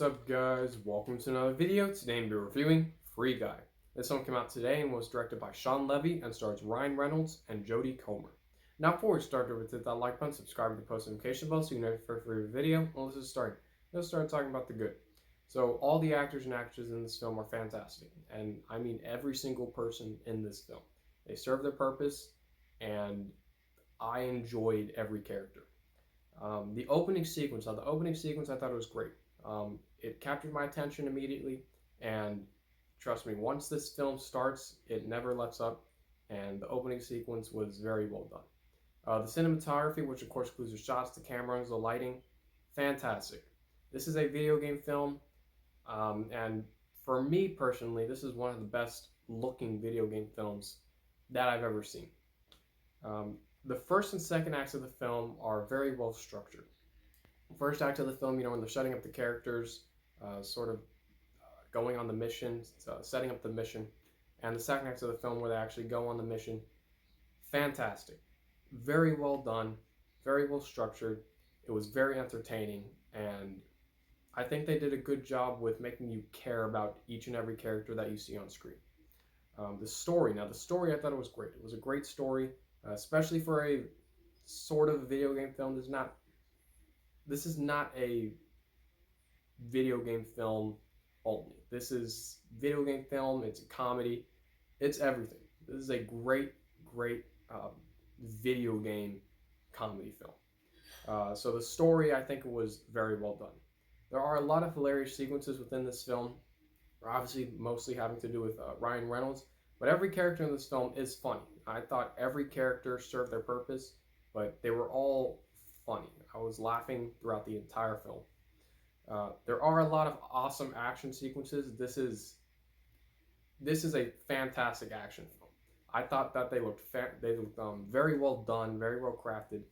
up, guys? Welcome to another video. Today I'm reviewing Free Guy. This one came out today and was directed by Shawn Levy and stars Ryan Reynolds and Jodie Comer. Now before we start, don't forget that like button, subscribe to the post notification bell so you know for every video. Well, let's just start. Let's start talking about the good. So all the actors and actresses in this film are fantastic, and I mean every single person in this film. They serve their purpose, and I enjoyed every character. The opening sequence. Now, the opening sequence I thought it was great. It captured my attention immediately, and trust me, once this film starts, it never lets up, and the opening sequence was very well done. The cinematography, which of course includes the shots, the cameras, the lighting, fantastic. This is a video game film, and for me personally, this is one of the best looking video game films that I've ever seen. The first and second acts of the film are very well structured. First act of the film, when they're setting up the characters, going on the mission, setting up the mission, and the second act of the film where they actually go on the mission, fantastic. Very well done, very well structured. It was very entertaining, and I think they did a good job with making you care about each and every character that you see on screen. The story I thought it was great. It was a great story, especially for a sort of video game film. This is not a video game film only. This is video game film. It's a comedy. It's everything. This is a great video game comedy film. So the story, I think, was very well done. There are a lot of hilarious sequences within this film, obviously mostly having to do with Ryan Reynolds, but every character in this film is funny. I thought every character served their purpose, but they were all funny. I was laughing throughout the entire film. There are a lot of awesome action sequences. This is a fantastic action film. I thought that they looked very well done, very well crafted,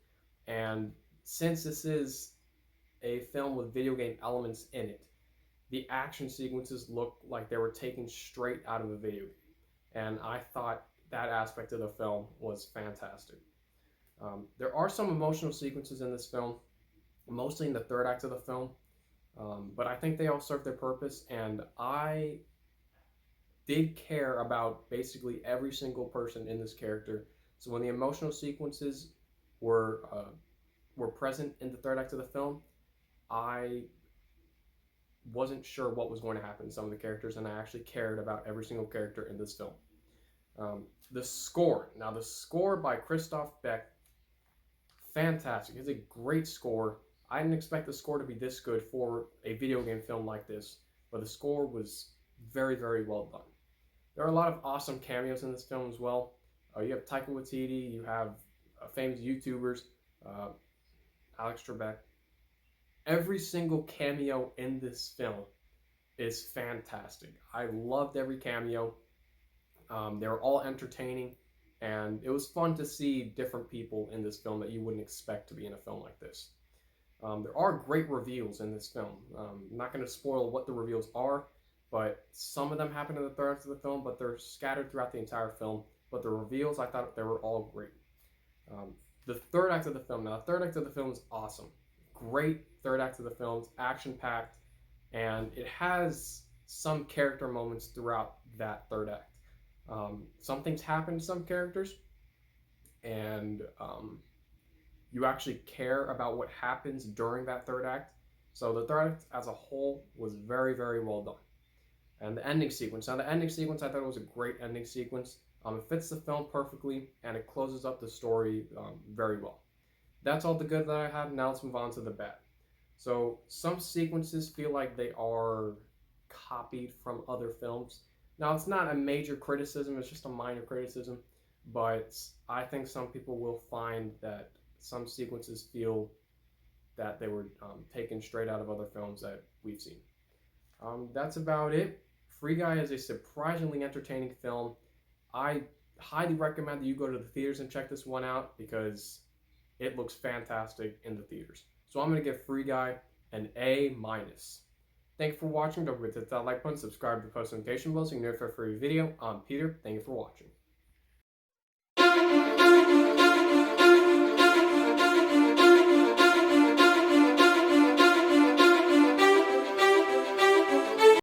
and since this is a film with video game elements in it, the action sequences looked like they were taken straight out of a video game, and I thought that aspect of the film was fantastic. There are some emotional sequences in this film, mostly in the third act of the film, but I think they all serve their purpose, and I did care about basically every single person in this character. So when the emotional sequences were present in the third act of the film, I wasn't sure what was going to happen to some of the characters, and I actually cared about every single character in this film. The score. Now, the score by Christoph Beck, fantastic. It's a great score. I didn't expect the score to be this good for a video game film like this, but the score was very, very well done. There are a lot of awesome cameos in this film as well. You have Taika Waititi, you have famous YouTubers, Alex Trebek. Every single cameo in this film is fantastic. I loved every cameo. They were all entertaining, and it was fun to see different people in this film that you wouldn't expect to be in a film like this. There are great reveals in this film. I'm not going to spoil what the reveals are, but some of them happen in the third act of the film, but they're scattered throughout the entire film. But the reveals, I thought they were all great. The third act of the film. Now, the third act of the film is awesome. Great third act of the film. It's action-packed, and it has some character moments throughout that third act. Some things happen to some characters, and you actually care about what happens during that third act. So the third act as a whole was very, very well done. And the ending sequence. Now, the ending sequence, I thought it was a great ending sequence. It fits the film perfectly, and it closes up the story very well. That's all the good that I have. Now let's move on to the bad. So some sequences feel like they are copied from other films. Now, it's not a major criticism, it's just a minor criticism, but I think some people will find that some sequences feel that they were taken straight out of other films that we've seen. That's about it. Free Guy is a surprisingly entertaining film. I highly recommend that you go to the theaters and check this one out because it looks fantastic in the theaters. So I'm going to give Free Guy an A-. Thank you for watching. Don't forget to hit that like button, subscribe to the post notification bell so you can know for a free video. I'm Peter. Thank you for watching.